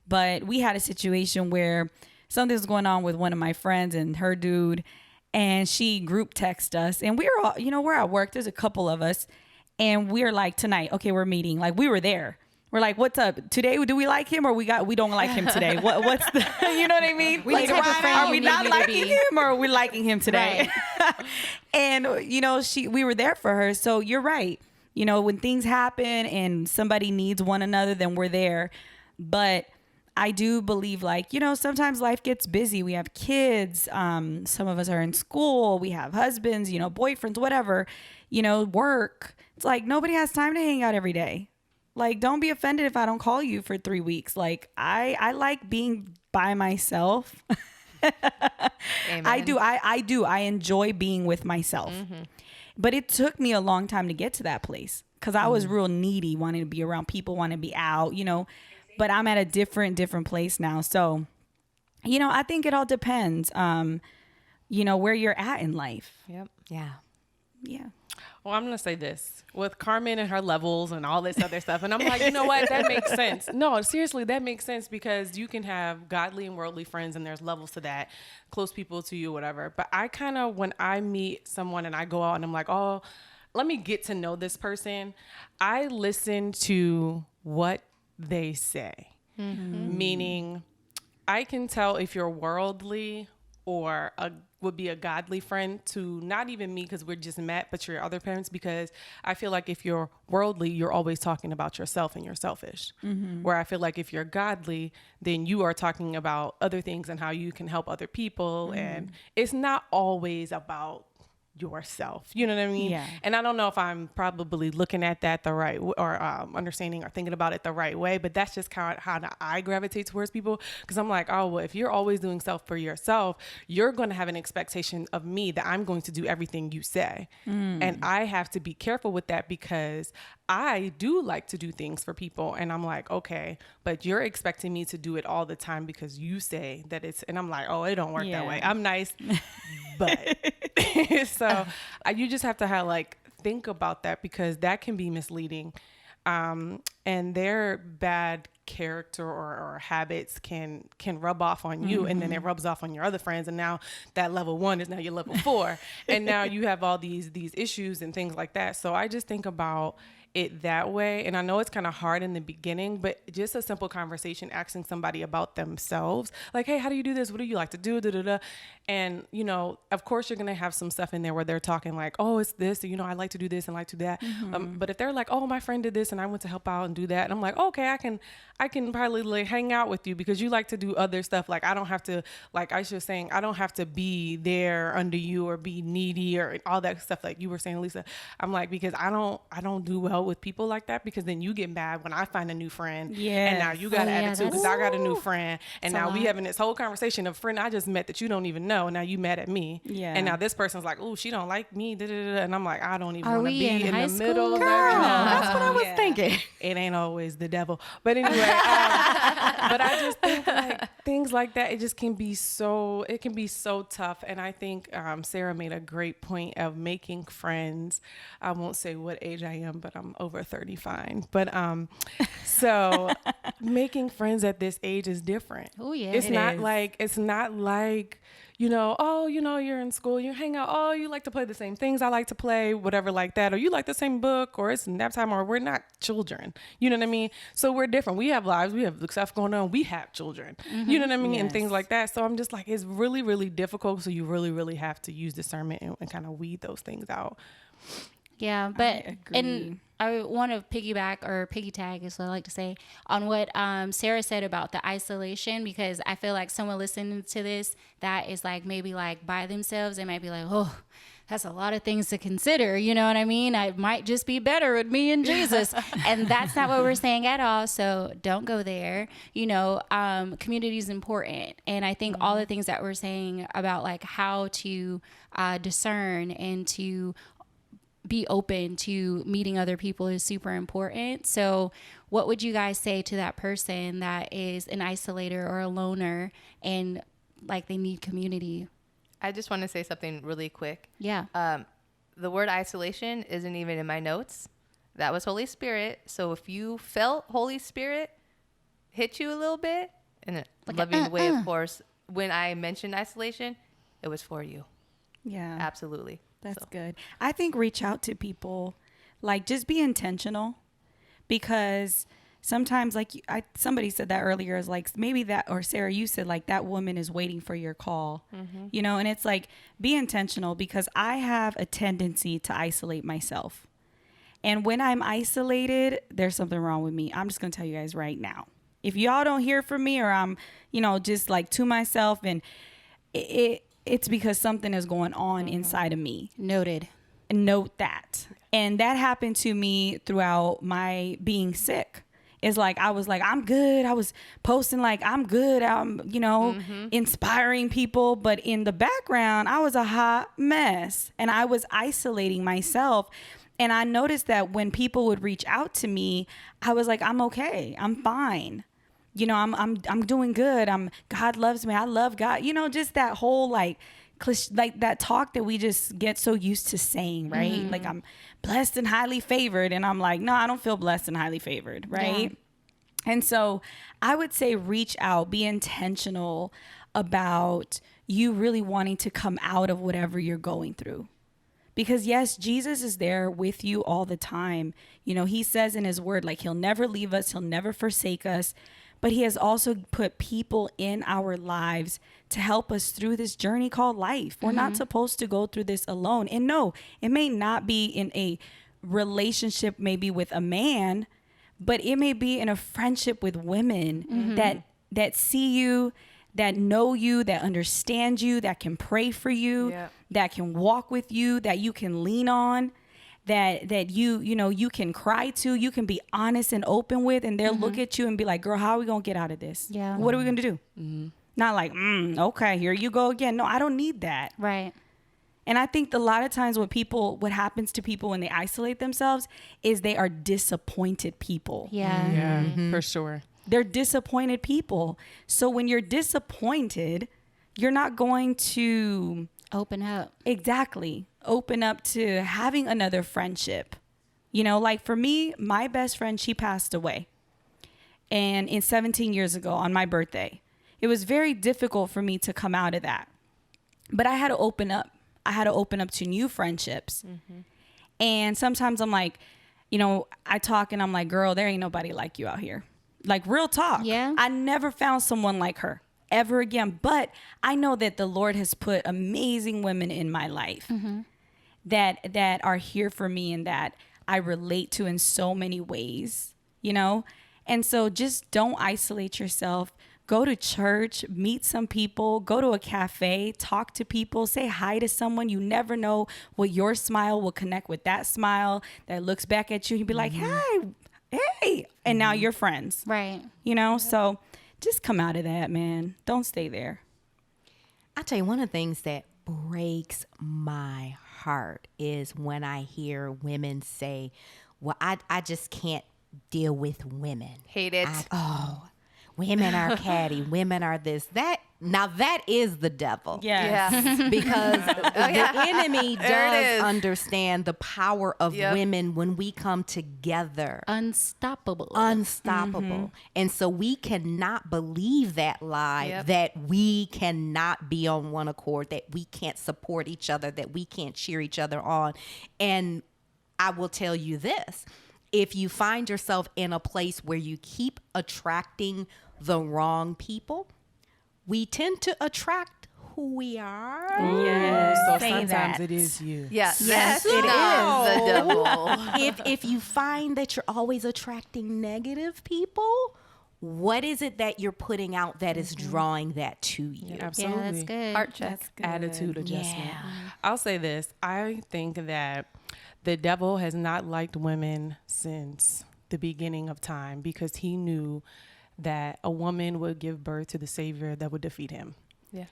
But we had a situation where something was going on with one of my friends and her dude, and she group texted us, and we were all, we're at work. There's a couple of us, and we're like, tonight, okay, we're meeting. Like we were there. We're like, what's up today? Do we like him or we don't like him today? What's the, you know what I mean? We need to find out are we who not you need to liking be. him or are we liking him today? And we were there for her. So you're right. When things happen and somebody needs one another, then we're there. But I do believe sometimes life gets busy. We have kids. Some of us are in school. We have husbands, boyfriends, whatever, work. It's like nobody has time to hang out every day. Like, don't be offended if I don't call you for 3 weeks. Like, I like being by myself. Amen. I do. I enjoy being with myself. But it took me a long time to get to that place because I was real needy, wanting to be around people, wanting to be out, but I'm at a different place now. So, I think it all depends, where you're at in life. Yep. Yeah. Yeah. Well, I'm going to say this with Carmen and her levels and all this other stuff. And I'm like, you know what? That makes sense. No, seriously, that makes sense because you can have godly and worldly friends and there's levels to that, close people to you, whatever. But I kind of, when I meet someone and I go out and I'm like, oh, let me get to know this person, I listen to what they say. Meaning I can tell if you're worldly or would be a godly friend to not even me because we're just met, but your other parents, because I feel like if you're worldly, you're always talking about yourself and you're selfish. Where I feel like if you're godly, then you are talking about other things and how you can help other people. And it's not always about yourself. You know what I mean? Yeah. And I don't know if I'm probably looking at that the right or understanding or thinking about it the right way, but that's just kind of how I gravitate towards people, because I'm like, oh, well, if you're always doing self for yourself, you're going to have an expectation of me that I'm going to do everything you say. And I have to be careful with that, because I do like to do things for people. And I'm like, okay, but you're expecting me to do it all the time because you say that it's, and I'm like, oh, it don't work that way. I'm nice, but so you just have to think about that, because that can be misleading. And their bad character or habits can rub off on you, and then it rubs off on your other friends, and now that level 1 is now your level 4, and now you have all these issues and things like that. So I just think about it that way. And I know it's kind of hard in the beginning, but just a simple conversation, asking somebody about themselves, like, hey, how do you do this? What do you like to do? Da, da, da. And, of course you're going to have some stuff in there where they're talking like, oh, it's this, or, I like to do this and like to do that. But if they're like, oh, my friend did this and I went to help out and do that, and I'm like, oh, okay, I can probably hang out with you because you like to do other stuff. Like, I don't have to, like I was saying, I don't have to be there under you or be needy or all that stuff like you were saying, Lisa. I'm like, because I don't do well with people like that, because then you get mad when I find a new friend. And now you got an attitude because I got a new friend. And now we having this whole conversation of friend I just met that you don't even know. And now you mad at me. Yeah. And now this person's like, oh, she don't like me. Da, da, da. And I'm like, I don't even Are want to we be in high the middle of school? that. That's what I was thinking. It ain't always the devil. But anyway, but I just think like things like that, it can be so tough. And I think Sarah made a great point of making friends. I won't say what age I am, but I'm over 35. But so making friends at this age is different. Oh, yeah. It's not like, you're in school, you hang out, oh, you like to play the same things I like to play, whatever like that, or you like the same book, or it's nap time, or we're not children. You know what I mean? So we're different. We have lives, we have stuff going on, we have children. You know what I mean? And things like that. So I'm just like, it's really, really difficult. So you really, really have to use discernment and kind of weed those things out. Yeah, but and I want to piggyback or piggy tag is what I like to say on what Sarah said about the isolation, because I feel like someone listening to this that is like maybe like by themselves, they might be like, oh, that's a lot of things to consider. You know what I mean? I might just be better with me and Jesus. And that's not what we're saying at all. So don't go there. Community is important. And I think all the things that we're saying about like how to discern and to be open to meeting other people is super important. So what would you guys say to that person that is an isolator or a loner and like they need community? I just want to say something really quick. Yeah. The word isolation isn't even in my notes. That was Holy Spirit. So if you felt Holy Spirit hit you a little bit, in a loving way, of course, when I mentioned isolation, it was for you. Yeah. Absolutely. That's good. I think reach out to people, like just be intentional, because sometimes somebody said that earlier is like maybe that, or Sarah, you said like that woman is waiting for your call, and it's like be intentional, because I have a tendency to isolate myself. And when I'm isolated, there's something wrong with me. I'm just going to tell you guys right now. If y'all don't hear from me, or I'm, just like to myself, and it's because something is going on inside of me. Noted. Note that. And that happened to me throughout my being sick. It's like, I was like, I'm good. I was posting like, I'm good. I'm, inspiring people. But in the background, I was a hot mess, and I was isolating myself. And I noticed that when people would reach out to me, I was like, I'm okay. I'm fine. I'm doing good. God loves me. I love God. Just that whole like that talk that we just get so used to saying, right? Mm-hmm. Like I'm blessed and highly favored. And I'm like, no, I don't feel blessed and highly favored. Right. Yeah. And so I would say reach out, be intentional about you really wanting to come out of whatever you're going through. Because yes, Jesus is there with you all the time. He says in his word, like he'll never leave us. He'll never forsake us. But he has also put people in our lives to help us through this journey called life. We're not supposed to go through this alone. And no, it may not be in a relationship maybe with a man, but it may be in a friendship with women that see you, that know you, that understand you, that can pray for you, Yep. that can walk with you, that you can lean on, that you can cry to, you can be honest and open with, and they'll look at you and be like, girl, how are we gonna get out of this? Yeah. What are we gonna do? Not like, okay, here you go again. No, I don't need that. Right. And I think a lot of times what happens to people when they isolate themselves is they are disappointed people. Yeah. Yeah, for sure. They're disappointed people. So when you're disappointed, you're not going to Open up. exactly open up to having another friendship. You know, like for me, my best friend, she passed away. And in 17 years ago on my birthday, it was very difficult for me to come out of that. But I had to open up. I had to open up to new friendships. And sometimes I'm like, I talk and I'm like, girl, there ain't nobody like you out here. Like real talk. Yeah. I never found someone like her ever again. But I know that the Lord has put amazing women in my life that are here for me and that I relate to in so many ways, And so just don't isolate yourself. Go to church, meet some people, go to a cafe, talk to people, say hi to someone. You never know what your smile will connect with that smile that looks back at you. You'd be like, hey. And now you're friends, Right. So just come out of that, man. Don't stay there. I tell you, one of the things that breaks my heart is when I hear women say, well, I just can't deal with women. Hate it. Women are catty. Women are this. That is the devil. Yeah. Because the enemy There it does is. understand the power of Yep. women when we come together. Unstoppable. Unstoppable. And so we cannot believe that lie Yep. that we cannot be on one accord, that we can't support each other, that we can't cheer each other on. And I will tell you this. If you find yourself in a place where you keep attracting the wrong people, we tend to attract who we are. Yes. So Say sometimes that. it is you. Yes, Yes, that's it not the devil. If you find that you're always attracting negative people, what is it that you're putting out that is drawing that to you? Absolutely. Yeah, that's good. Heart check. Attitude adjustment. Yeah. I'll say this. I think that the devil has not liked women since the beginning of time because he knew that a woman would give birth to the savior that would defeat him.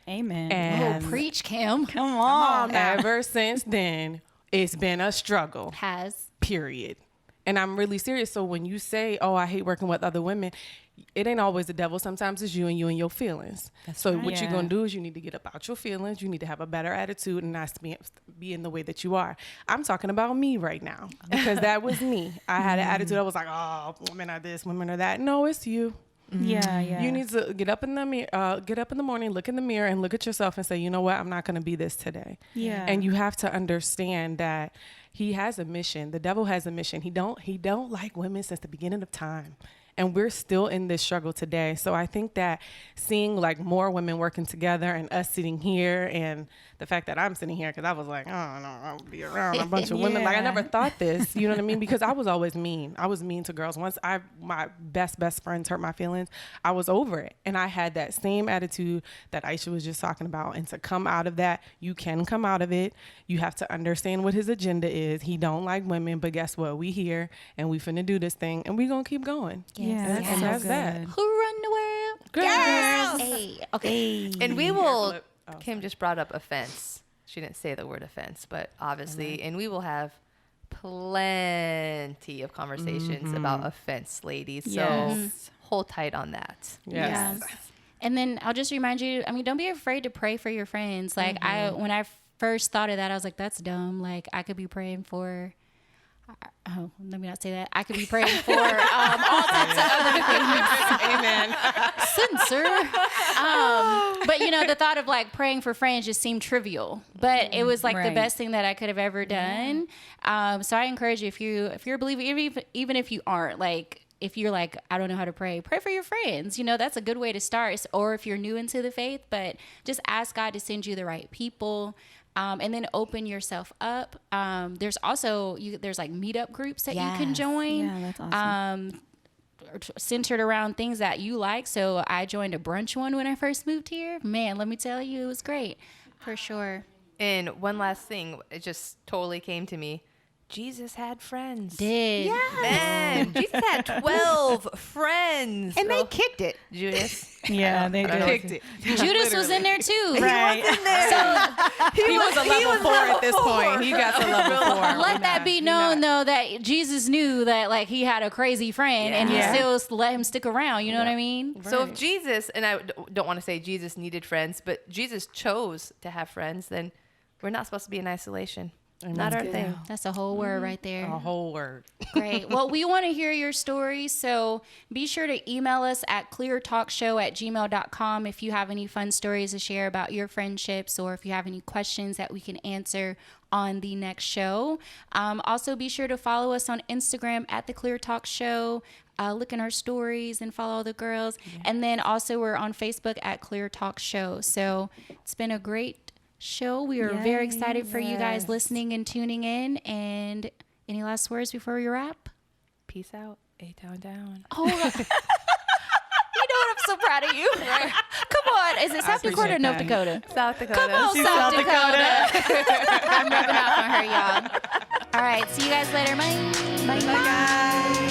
Amen. And Preach, Kim. Come on. ever since then, it's been a struggle, Has. period. And I'm really serious. So when you say, oh, I hate working with other women, it ain't always the devil. Sometimes it's you and your feelings. So what you're Yeah. going to do is you need to get up out your feelings. You need to have a better attitude and not be in the way that you are. I'm talking about me right now because that was me. I had an attitude. I was like, oh, women are this, women are that. No, it's you. Yeah. You need to get up in the mirror, get up in the morning, look in the mirror and look at yourself and say, you know what? I'm not going to be this today. Yeah. And you have to understand that he has a mission. The devil has a mission. He don't like women since the beginning of time. And we're still in this struggle today. So I think that seeing like more women working together and us sitting here and the fact that I'm sitting here, because I was like, oh, no, I'll be around a bunch of women. Like I Yeah. never thought this, you know what I mean? Because I was always mean. I was mean to girls. Once my best friends hurt my feelings, I was over it. And I had that same attitude that Aisha was just talking about. And to come out of that, you can come out of it. You have to understand what his agenda is. He don't like women, but guess what? We here and we finna do this thing and we gonna keep going. Yeah, that's And so that's good. that. Who run the world? Girls. Hey. Okay. And we will. Flip. Oh, Kim just brought up offense. She didn't say the word offense, but obviously, and we will have plenty of conversations about offense, ladies. So Yes. hold tight on that. Yes. And then I'll just remind you, don't be afraid to pray for your friends. Like when I first thought of that, I was like, that's dumb. Like I could be praying for, let me not say that. I could be praying for all types of other things. Amen. Censor. But the thought of like praying for friends just seemed trivial, but it was like the Right. best thing that I could have ever done. So I encourage you, if you're a believer, even if you aren't, like, if you're like, I don't know how to pray for your friends. That's a good way to start. Or if you're new into the faith, but just ask God to send you the right people. And then open yourself up. There's also there's like meetup groups that you can Yes. join. Yeah, that's awesome. centered around things that you like. So I joined a brunch one when I first moved here. Man, let me tell you, it was great. For sure. And one last thing, it just totally came to me. Jesus had friends. Did. Man, Jesus had 12 friends. And they kicked it. Judas. Yeah, they did. Kicked it. Judas was in there too. Right. He was a level 4 at this point. He got to level 4. Let that be known, though, that Jesus knew that like he had a crazy friend, and he still let him stick around. You know what I mean? So if Jesus, and I don't want to say Jesus needed friends, but Jesus chose to have friends, then we're not supposed to be in isolation. Not our thing. That's a whole word right there. A whole word. Great. Well, we want to hear your stories, so be sure to email us at cleartalkshow@gmail.com if you have any fun stories to share about your friendships, or if you have any questions that we can answer on the next show. Also, be sure to follow us on Instagram at The Clear Talk Show. Look in our stories and follow the girls. And then also we're on Facebook at Clear Talk Show. So it's been a great show. We are very excited for you guys listening and tuning in. And any last words before we wrap? Peace out. A-Town down. Oh, you know what? I'm so proud of you. Come on. Is it South Dakota or North Dakota? South Dakota. Come on, South Dakota. I'm rubbing off on her, y'all. All right. See you guys later. Bye. Bye, guys.